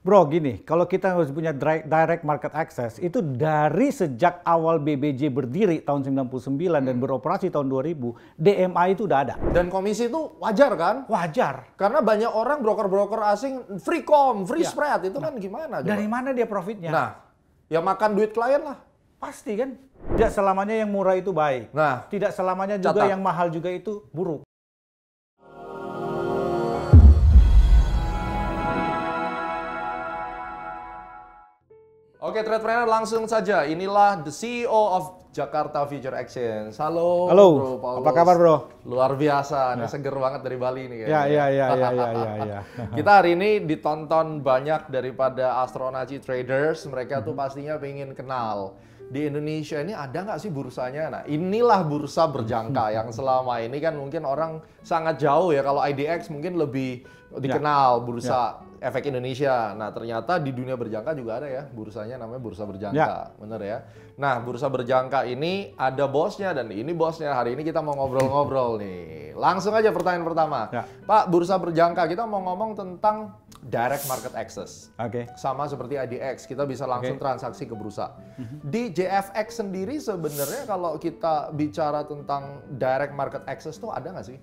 Bro, gini, kalau kita harus punya direct market access, itu dari sejak awal BBJ berdiri tahun 99 dan beroperasi tahun 2000, DMA itu udah ada. Dan komisi itu wajar kan? Wajar. Karena banyak orang broker-broker asing free spread, itu kan gimana? Coba? Dari mana dia profitnya? Nah, ya makan duit klien lah. Pasti kan? Tidak selamanya yang murah itu baik. Nah, tidak selamanya juga yang mahal juga itu buruk. Oke, Tradepreneur, langsung saja. Inilah the CEO of Jakarta Future Exchange. Halo, Bro Paulus. Apa kabar, Bro? Luar biasa, ini seger banget dari Bali nih kayaknya. Ya. Kita hari ini ditonton banyak daripada astronaci traders. Mereka tuh pastinya pengen kenal. Di Indonesia ini ada nggak sih bursanya? Nah, inilah bursa berjangka yang selama ini kan mungkin orang sangat jauh ya. Kalau IDX mungkin lebih dikenal bursa efek Indonesia. Nah, ternyata di dunia berjangka juga ada ya bursanya, namanya bursa berjangka. Bener ya? Nah, bursa berjangka ini ada bosnya dan ini bosnya. Hari ini kita mau ngobrol-ngobrol nih. Langsung aja pertanyaan pertama. Pak, bursa berjangka kita mau ngomong tentang direct market access. Sama seperti IDX, kita bisa langsung transaksi ke bursa. Di JFX sendiri sebenarnya kalau kita bicara tentang direct market access tuh ada nggak sih?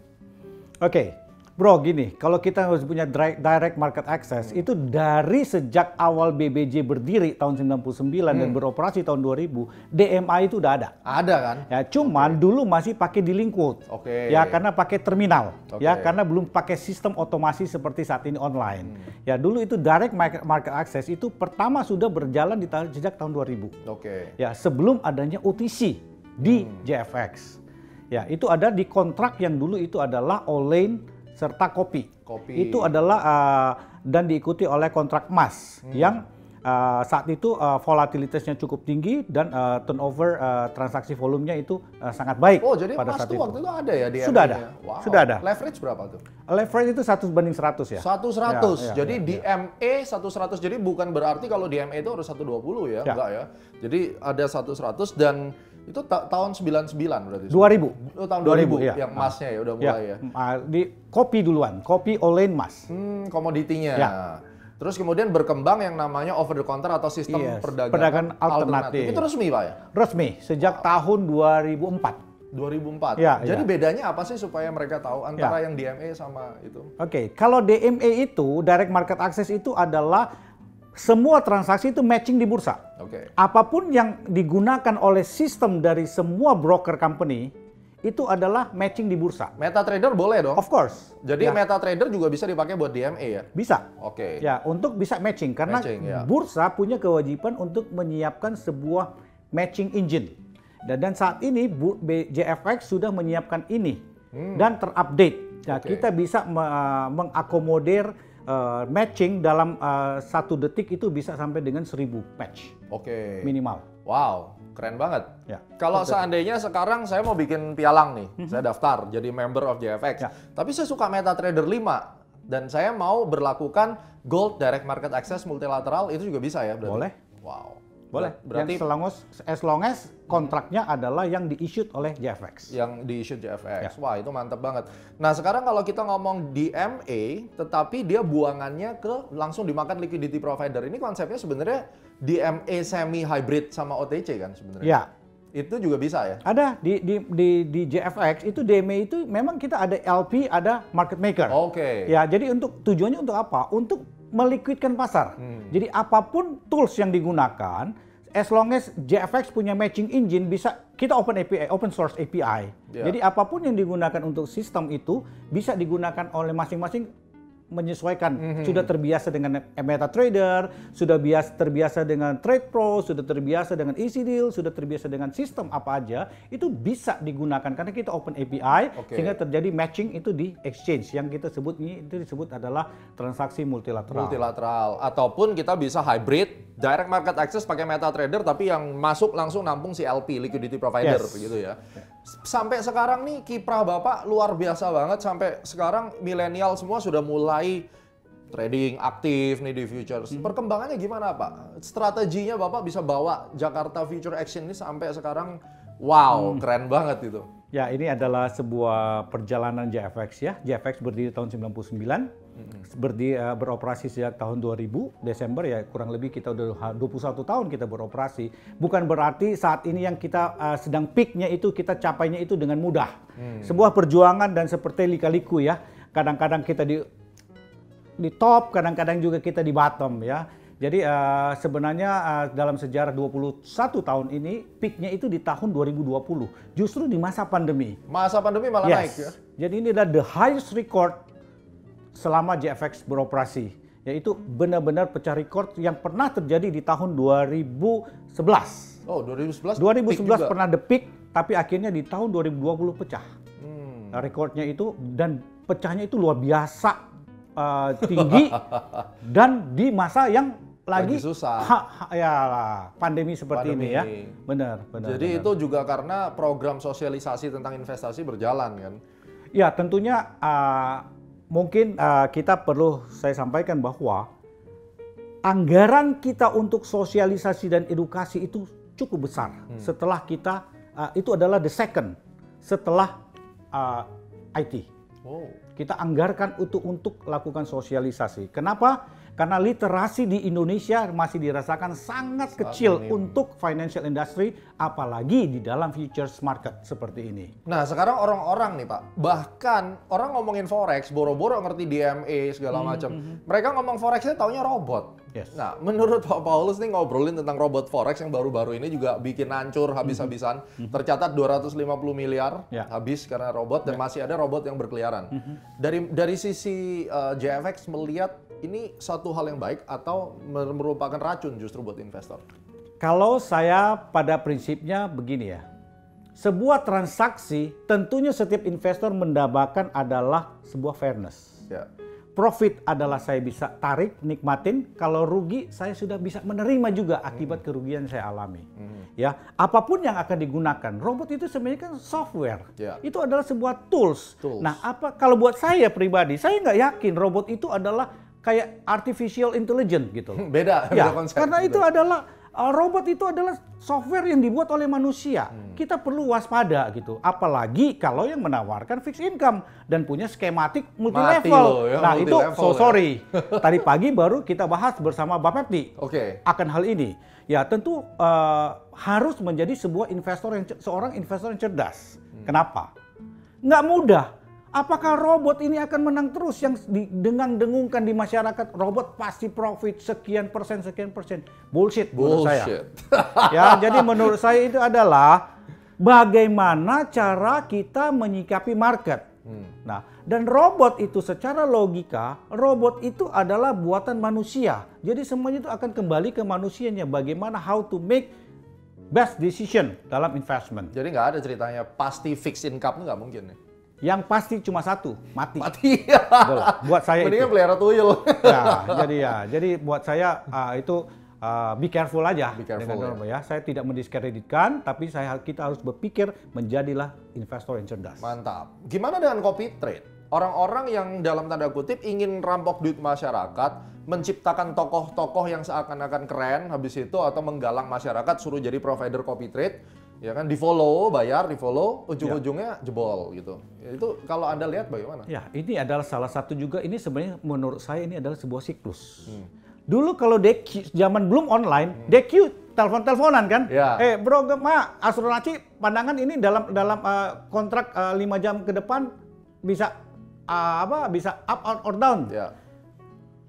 Bro, gini, kalau kita harus punya direct market access, itu dari sejak awal BBJ berdiri tahun 99 dan beroperasi tahun 2000, DMA itu udah ada. Ada kan? Ya, cuman dulu masih pakai dealing quote. Ya, karena pakai terminal. Ya, karena belum pakai sistem otomasi seperti saat ini online. Ya, dulu itu direct market access itu pertama sudah berjalan sejak tahun 2000. Ya, sebelum adanya OTC di JFX. Ya, itu ada di kontrak yang dulu itu adalah all-in serta kopi. Itu adalah dan diikuti oleh kontrak emas yang saat itu volatilitasnya cukup tinggi dan turnover transaksi volumenya itu sangat baik. Oh, jadi pada emas saat tuh waktu itu ada ya di Sudah ada. Wow. Sudah ada. Leverage berapa tuh? Leverage itu 1/100 ya. 1/100. Jadi DMA 1/100. Jadi bukan berarti kalau DMA itu harus 1/20 ya, enggak ya. Jadi ada 1/100 dan itu tahun 99 berarti. 2000. Oh, tahun 2000 yang emasnya ya udah mulai ya. Di kopi duluan, kopi all-in emas. Komoditinya. Terus kemudian berkembang yang namanya over the counter atau sistem perdagangan alternatif. Itu resmi, Pak ya? Resmi sejak tahun 2004. 2004. Jadi bedanya apa sih supaya mereka tahu antara yang DMA sama itu? Kalau DMA itu direct market access itu adalah semua transaksi itu matching di bursa. Apapun yang digunakan oleh sistem dari semua broker company itu adalah matching di bursa. MetaTrader boleh dong? Of course. Jadi MetaTrader juga bisa dipakai buat DMA ya? Bisa. Ya, untuk bisa matching karena bursa punya kewajiban untuk menyiapkan sebuah matching engine. Dan saat ini JFX sudah menyiapkan ini dan terupdate. Ya, kita bisa mengakomodir matching dalam 1 detik itu bisa sampai dengan 1000 match. Minimal. Wow, keren banget. Kalau seandainya sekarang saya mau bikin pialang nih, saya daftar jadi member of JFX. Tapi saya suka MetaTrader 5 dan saya mau berlakukan Gold Direct Market Access multilateral, itu juga bisa ya berarti? Boleh. Wow. Boleh. Berarti as long as kontraknya adalah yang di-issued oleh JFX. Yang di-issued JFX. Wah, itu mantap banget. Nah, sekarang kalau kita ngomong DMA, tetapi dia buangannya langsung dimakan liquidity provider. Ini konsepnya sebenarnya DMA semi hybrid sama OTC kan sebenarnya? Ya. Itu juga bisa ya? Ada di JFX itu DMA itu memang kita ada LP, ada market maker. Ya, jadi tujuannya untuk apa? Untuk meliquidkan pasar. Jadi apapun tools yang digunakan, as long as JFX punya matching engine, bisa kita open API, open source API. Jadi apapun yang digunakan untuk sistem itu bisa digunakan oleh masing-masing menyesuaikan. Sudah terbiasa dengan MetaTrader, sudah terbiasa dengan TradePro, sudah terbiasa dengan EasyDeal, sudah terbiasa dengan sistem apa aja, itu bisa digunakan karena kita open API sehingga terjadi matching itu di exchange yang kita sebut ini itu disebut adalah transaksi multilateral. Ataupun kita bisa hybrid, direct market access pakai MetaTrader tapi yang masuk langsung nampung si LP, liquidity provider gitu ya. Sampai sekarang nih kiprah Bapak luar biasa banget, sampai sekarang milenial semua sudah mulai trading aktif nih di futures. Perkembangannya gimana Pak? Strateginya Bapak bisa bawa Jakarta Future Exchange ini sampai sekarang, wow, keren banget itu. Ya, ini adalah sebuah perjalanan JFX ya. JFX berdiri tahun 99. beroperasi sejak tahun 2000 Desember, ya kurang lebih kita udah 21 tahun kita beroperasi. Bukan berarti saat ini yang kita sedang peaknya itu kita capainya itu dengan mudah. Sebuah perjuangan dan seperti lika-liku ya. Kadang-kadang kita di top, kadang-kadang juga kita di bottom ya. Jadi sebenarnya dalam sejarah 21 tahun ini peaknya itu di tahun 2020. Justru di masa pandemi. Masa pandemi malah naik ya. Jadi ini adalah the highest record selama JFX beroperasi, yaitu benar-benar pecah rekor yang pernah terjadi di tahun 2011. Oh, 2011 pernah the peak, tapi akhirnya di tahun 2020 pecah. Rekornya itu, dan pecahnya itu luar biasa tinggi dan di masa yang lagi susah. Pandemi seperti ini ya. Benar. Jadi itu juga karena program sosialisasi tentang investasi berjalan kan? Ya, tentunya mungkin kita perlu saya sampaikan bahwa anggaran kita untuk sosialisasi dan edukasi itu cukup besar. Setelah kita, itu adalah the second setelah IT. Kita anggarkan untuk lakukan sosialisasi. Kenapa? Karena literasi di Indonesia masih dirasakan sangat kecil untuk financial industry, apalagi di dalam futures market seperti ini. Nah, sekarang orang-orang nih Pak, bahkan orang ngomongin forex, boro-boro ngerti DMA segala macam. Mereka ngomong forexnya taunya robot. Nah, menurut Pak Paulus nih ngobrolin tentang robot forex yang baru-baru ini juga bikin hancur habis-habisan. Tercatat 250 miliar habis karena robot, dan masih ada robot yang berkeliaran. Dari sisi JFX melihat ini satu hal yang baik atau merupakan racun justru buat investor? Kalau saya pada prinsipnya begini ya. Sebuah transaksi tentunya setiap investor mendapatkan adalah sebuah fairness. Profit adalah saya bisa tarik, nikmatin. Kalau rugi, saya sudah bisa menerima juga akibat kerugian yang saya alami. Ya, apapun yang akan digunakan, robot itu sebenarnya kan software. Itu adalah sebuah tools. Nah, kalau buat saya pribadi, saya nggak yakin robot itu adalah kayak artificial intelligence gitu. Beda konsep. Karena itu adalah robot itu adalah software yang dibuat oleh manusia. Kita perlu waspada gitu. Apalagi kalau yang menawarkan fixed income dan punya skematik multi-level. Nah, itu sorry. Tadi pagi baru kita bahas bersama Bapak Pepti akan hal ini. Ya, tentu harus menjadi seorang investor yang cerdas. Kenapa? Nggak mudah. Apakah robot ini akan menang terus yang dengung-dengungkan di masyarakat? Robot pasti profit sekian persen. Bullshit menurut saya. Ya, jadi menurut saya itu adalah bagaimana cara kita menyikapi market. Nah, dan robot itu secara logika, robot itu adalah buatan manusia. Jadi semuanya itu akan kembali ke manusianya. Bagaimana how to make best decision dalam investment. Jadi nggak ada ceritanya pasti fixed income, nggak mungkin ya? Yang pasti cuma satu, mati. Buat saya mendingan pelihara tuyul. Jadi buat saya itu be careful aja. Saya tidak mendiskreditkan, tapi kita harus berpikir menjadilah investor yang cerdas. Mantap. Gimana dengan copy trade? Orang-orang yang dalam tanda kutip ingin rampok duit masyarakat, menciptakan tokoh-tokoh yang seakan-akan keren habis itu, atau menggalang masyarakat suruh jadi provider copy trade. Ya kan, di follow, bayar, di follow, ujung-ujungnya jebol gitu. Itu kalau Anda lihat bagaimana? Ya, ini adalah salah satu juga, ini sebenarnya menurut saya ini adalah sebuah siklus. Dulu kalau DQ, zaman belum online, DQ telepon-teleponan kan? Bro, Astronaci, pandangan ini dalam kontrak 5 jam ke depan bisa bisa up or down.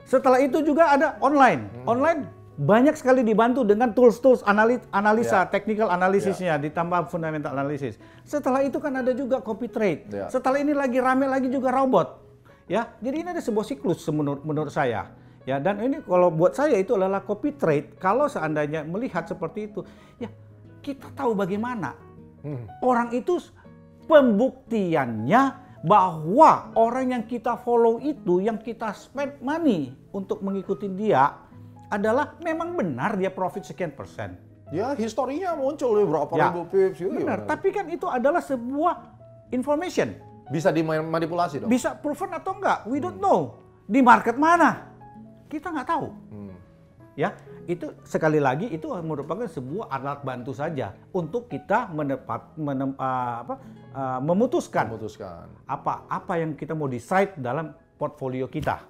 Setelah itu juga ada online. Online banyak sekali dibantu dengan tools analisa, technical analisisnya, ditambah fundamental analysis. Setelah itu kan ada juga copy trade. Setelah ini lagi rame lagi juga robot. Ya, jadi ini ada sebuah siklus menurut saya. Ya, dan ini kalau buat saya itu adalah copy trade. Kalau seandainya melihat seperti itu, ya kita tahu bagaimana orang itu pembuktiannya bahwa orang yang kita follow itu, yang kita spend money untuk mengikuti dia, adalah memang benar dia profit sekian persen. Ya, historinya muncul berapa ribu pips. Benar, tapi kan itu adalah sebuah information. Bisa dimanipulasi dong? Bisa proven atau enggak, we don't know. Di market mana? Kita nggak tahu. Ya, itu sekali lagi itu merupakan sebuah alat bantu saja untuk kita memutuskan apa yang kita mau decide dalam portfolio kita.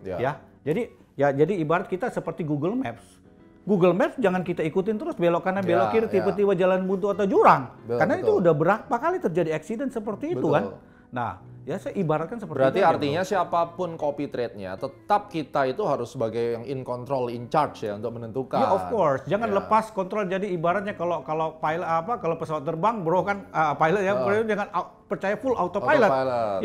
Ya. Jadi ibarat kita seperti Google Maps. Google Maps jangan kita ikutin terus belok kanan belok kiri tiba-tiba jalan buntu atau jurang. Karena itu udah berapa kali terjadi accident seperti itu kan. Nah, ya saya ibaratkan seperti berarti itu. Berarti artinya siapapun copy trade-nya tetap kita itu harus sebagai yang in control, in charge ya untuk menentukan. Ya of course, jangan lepas kontrol. Jadi ibaratnya kalau pilot kalau pesawat terbang bro kan pilot ya jangan percaya full autopilot.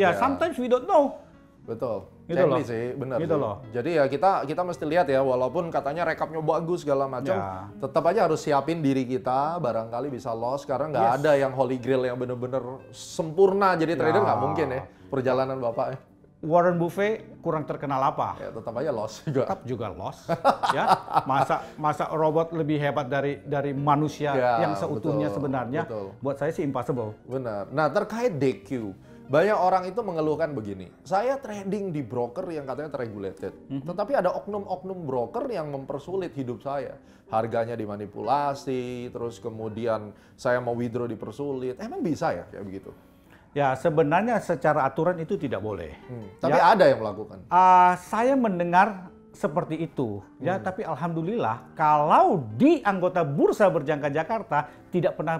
Ya, sometimes we don't know. Betul. Gitu loh. Sih, benar gitu sih. Loh. Jadi ya kita mesti lihat ya, walaupun katanya rekapnya bagus segala macam, tetap aja harus siapin diri kita, barangkali bisa loss karena nggak ada yang holy grail yang bener-bener sempurna jadi trader, nggak mungkin ya perjalanan Bapak. Warren Buffett kurang terkenal apa? Ya, tetap aja loss juga. Tetap juga loss. Ya, masa robot lebih hebat dari manusia yang seutuhnya sebenarnya? Betul. Buat saya sih impossible. Benar. Nah, terkait DQ, banyak orang itu mengeluhkan begini, saya trading di broker yang katanya terregulated, tetapi ada oknum-oknum broker yang mempersulit hidup saya. Harganya dimanipulasi, terus kemudian saya mau withdraw dipersulit. Emang bisa ya kayak begitu? Ya, sebenarnya secara aturan itu tidak boleh. Tapi ada yang melakukan? Saya mendengar seperti itu, ya. Tapi alhamdulillah, kalau di anggota Bursa Berjangka Jakarta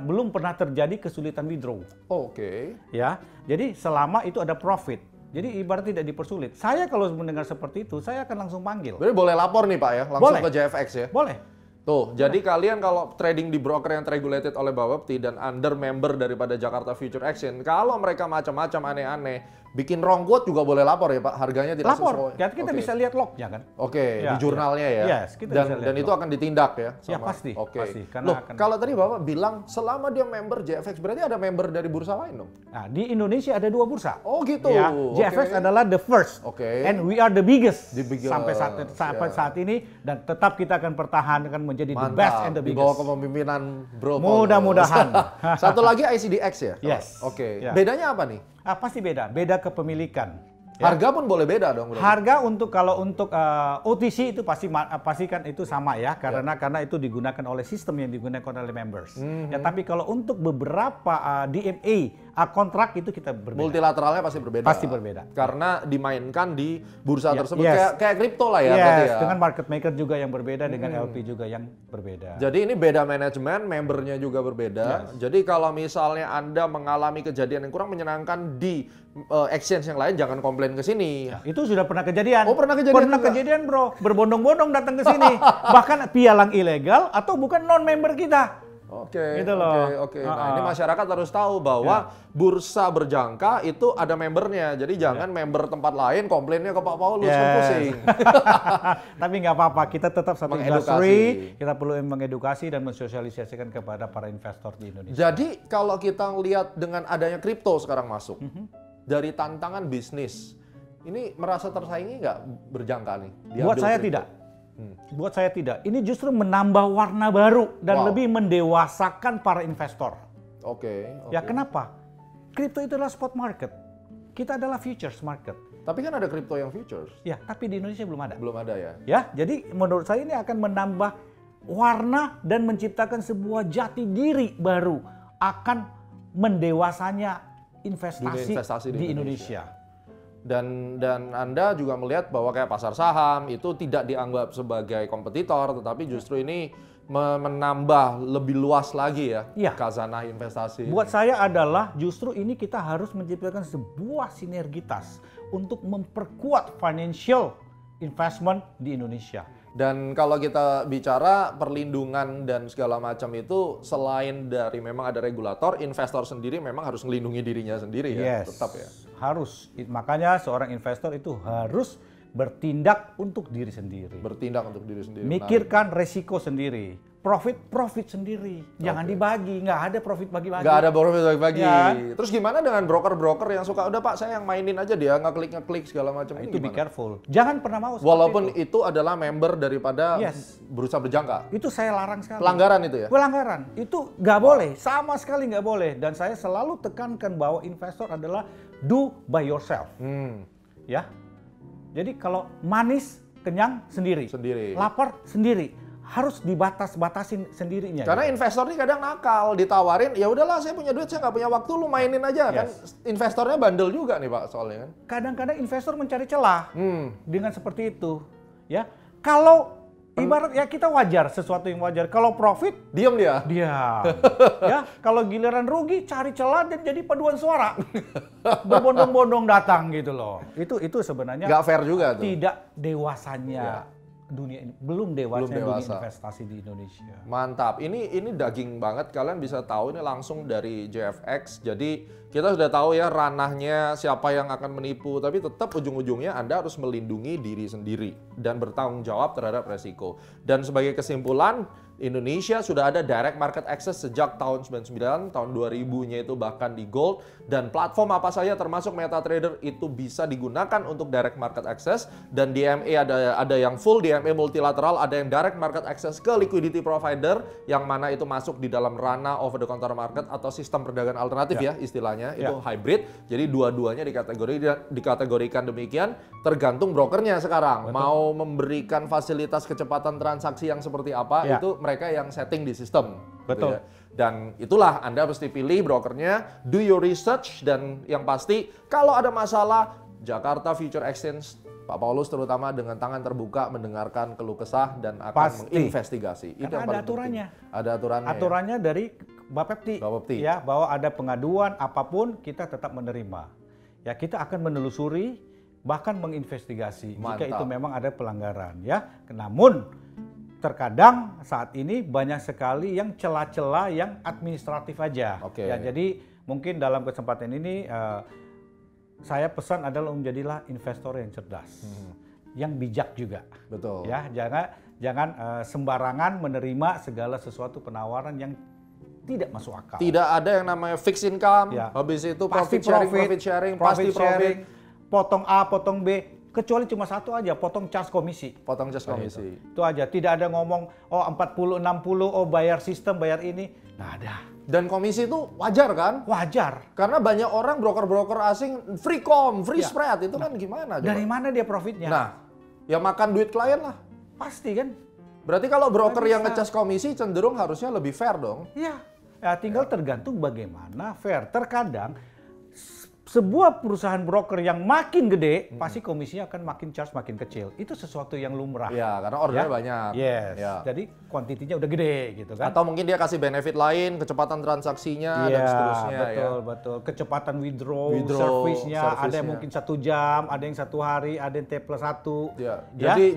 belum pernah terjadi kesulitan withdraw. Oke. Ya, jadi selama itu ada profit. Jadi ibarat tidak dipersulit. Saya kalau mendengar seperti itu, saya akan langsung panggil. Berarti boleh lapor nih Pak ya, langsung ke JFX ya? Boleh. Tuh, jadi kalian kalau trading di broker yang regulated oleh Bapepti dan under member daripada Jakarta Future Exchange, kalau mereka macam-macam aneh-aneh, bikin wrong quote juga boleh lapor ya Pak, harganya tidak sesuai. Lapor, kita bisa lihat lognya kan. Di jurnalnya ya. Yes, kita bisa lihat dan itu akan ditindak ya? Ya pasti. Pasti. Loh, kalau tadi Bapak bilang selama dia member JFX, berarti ada member dari bursa lain dong? Nah, di Indonesia ada 2 bursa. Oh gitu. Ya, JFX adalah the first. And we are the biggest. Sampai saat ini, dan tetap kita akan pertahankan menjadi the best and the biggest. Di bawah kepemimpinan Bro. Mudah-mudahan. Satu lagi ICDX ya? Yes. Bedanya apa nih? Pasti beda kepemilikan. Ya. Harga pun boleh beda dong. Berarti. Harga kalau untuk OTC itu pasti kan itu sama ya, karena itu digunakan oleh sistem yang digunakan oleh members. Ya, tapi kalau untuk beberapa DMA kontrak itu kita berbeda. Multilateralnya pasti berbeda. Pasti berbeda. Karena dimainkan di bursa tersebut kayak kripto lah ya. Ya. Dengan market maker juga yang berbeda, dengan LP juga yang berbeda. Jadi ini beda manajemen, membernya juga berbeda. Jadi kalau misalnya Anda mengalami kejadian yang kurang menyenangkan di exchange yang lain, jangan komplain ke sini. Ya, itu sudah pernah kejadian. Oh, pernah kejadian. Pernah kejadian, Bro. Berbondong-bondong datang ke sini. Bahkan pialang ilegal atau bukan non-member kita. Oke. Gitu loh. Oke. Nah, ini masyarakat harus tahu bahwa bursa berjangka itu ada membernya. Jadi jangan member tempat lain komplainnya ke Pak Paulus, kan pusing. Tapi nggak apa-apa, kita tetap satu industri, kita perlu mengedukasi dan mensosialisasikan kepada para investor di Indonesia. Jadi kalau kita lihat dengan adanya kripto sekarang masuk, dari tantangan bisnis, ini merasa tersaingi nggak berjangka nih? Buat saya tidak. Buat saya tidak. Ini justru menambah warna baru dan lebih mendewasakan para investor. Oke. Ya kenapa? Kripto itu adalah spot market. Kita adalah futures market. Tapi kan ada kripto yang futures. Ya, tapi di Indonesia belum ada. Belum ada ya? Ya, jadi menurut saya ini akan menambah warna dan menciptakan sebuah jati diri baru akan mendewasanya investasi di Indonesia. Dan Anda juga melihat bahwa kayak pasar saham itu tidak dianggap sebagai kompetitor, tetapi justru ini menambah lebih luas lagi ya khazanah investasi. Buat saya adalah justru ini kita harus menciptakan sebuah sinergitas untuk memperkuat financial investment di Indonesia. Dan kalau kita bicara perlindungan dan segala macam itu, selain dari memang ada regulator, investor sendiri memang harus melindungi dirinya sendiri ya, tetap ya. Harus. Makanya seorang investor itu harus bertindak untuk diri sendiri. Bertindak untuk diri sendiri. Mikirkan resiko sendiri. Profit sendiri. Jangan dibagi. Nggak ada profit bagi-bagi. Nggak ada profit bagi-bagi. Ya. Terus gimana dengan broker-broker yang suka, udah Pak saya yang mainin aja dia, ngeklik segala macam. Itu be careful. Jangan pernah mau. Walaupun itu adalah member daripada bursa berjangka. Itu saya larang sekali. Pelanggaran itu ya? Pelanggaran. Itu nggak boleh. Sama sekali nggak boleh. Dan saya selalu tekankan bahwa investor adalah do by yourself. Ya. Jadi kalau manis, kenyang sendiri. Lapar sendiri. harus batasin sendirinya. Karena gitu. investor ini kadang nakal, ditawarin, ya udahlah saya punya duit, saya nggak punya waktu, lu mainin aja kan. Investornya bandel juga nih Pak soalnya kan. Kadang-kadang investor mencari celah dengan seperti itu. Ya, kalau ibarat ya kita wajar, sesuatu yang wajar. Kalau profit, diam dia. Ya, kalau giliran rugi, cari celah dan jadi paduan suara. Berbondong-bondong datang gitu loh. Itu sebenarnya nggak fair juga tuh. Tidak dewasanya dunia ini, belum dewasa dunia investasi di Indonesia. Mantap. Ini daging banget. Kalian bisa tahu ini langsung dari JFX. Jadi kita sudah tahu ya ranahnya siapa yang akan menipu, tapi tetap ujung-ujungnya Anda harus melindungi diri sendiri dan bertanggung jawab terhadap resiko. Dan sebagai kesimpulan, Indonesia sudah ada direct market access sejak tahun 99, tahun 2000-nya itu bahkan di gold, dan platform apa saja termasuk MetaTrader itu bisa digunakan untuk direct market access, dan DMA ada yang full DMA multilateral, ada yang direct market access ke liquidity provider yang mana itu masuk di dalam ranah over the counter market atau sistem perdagangan alternatif ya istilahnya, itu hybrid. Jadi dua-duanya dikategorikan demikian, tergantung brokernya sekarang. Betul. Mau memberikan fasilitas kecepatan transaksi yang seperti apa, itu mereka yang setting di sistem. Betul. Gitu ya. Dan itulah Anda mesti pilih brokernya, do your research, dan yang pasti kalau ada masalah, Jakarta Future Exchange, Pak Paulus terutama dengan tangan terbuka mendengarkan keluh kesah dan akan menginvestigasi. Itu yang ada aturannya. Ada aturannya. Aturannya dari Bapepti. Ya, bahwa ada pengaduan apapun kita tetap menerima. Ya, kita akan menelusuri bahkan menginvestigasi jika itu memang ada pelanggaran ya. Namun terkadang saat ini banyak sekali yang celah-celah yang administratif aja. Ya, jadi mungkin dalam kesempatan ini saya pesan adalah menjadilah investor yang cerdas, yang bijak juga. Betul. Ya, jangan sembarangan menerima segala sesuatu penawaran yang tidak masuk akal. Tidak ada yang namanya fixed income, habis itu profit sharing, pasti profit. Potong A, potong B, kecuali cuma satu aja, potong charge komisi. Potong charge komisi. Itu aja, tidak ada ngomong, oh 40, 60, oh bayar sistem, bayar ini. Nggak ada. Dan komisi itu wajar kan? Wajar. Karena banyak orang broker-broker asing free free spread, itu kan gimana? Dari mana dia profitnya? Nah, ya makan duit klien lah. Pasti kan? Berarti kalau broker yang ngecas komisi cenderung harusnya lebih fair dong? Iya. Ya, tinggal tergantung bagaimana fair. Terkadang sebuah perusahaan broker yang makin gede, pasti komisinya akan makin charge makin kecil. Itu sesuatu yang lumrah. Ya, karena ordernya banyak. Yes. Ya. Jadi kuantitinya udah gede gitu kan. Atau mungkin dia kasih benefit lain, kecepatan transaksinya dan seterusnya. Betul. Kecepatan withdraw service-nya ada yang mungkin 1 jam, ada yang 1 hari, ada yang T+1. Ya.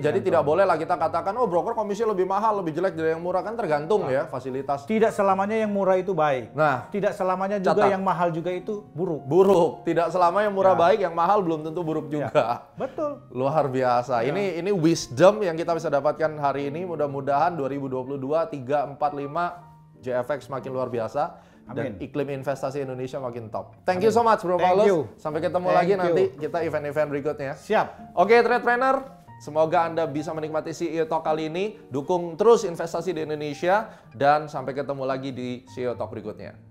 Jadi tidak boleh lah kita katakan, oh broker komisi lebih mahal, lebih jelek dari yang murah, kan tergantung ya fasilitas. Tidak selamanya yang murah itu baik. Nah, tidak selamanya juga yang mahal juga itu buruk. Tidak selama yang murah baik, yang mahal belum tentu buruk juga. Betul. Luar biasa. Ini wisdom yang kita bisa dapatkan hari ini. Mudah-mudahan 2022 3, 4, 5 JFX makin luar biasa. Dan iklim investasi Indonesia makin top. Thank you so much Bro Paulus. Sampai ketemu lagi nanti kita event-event berikutnya. Siap. Oke, Trade Planner. Semoga Anda bisa menikmati CEO Talk kali ini. Dukung terus investasi di Indonesia. Dan sampai ketemu lagi di CEO Talk berikutnya.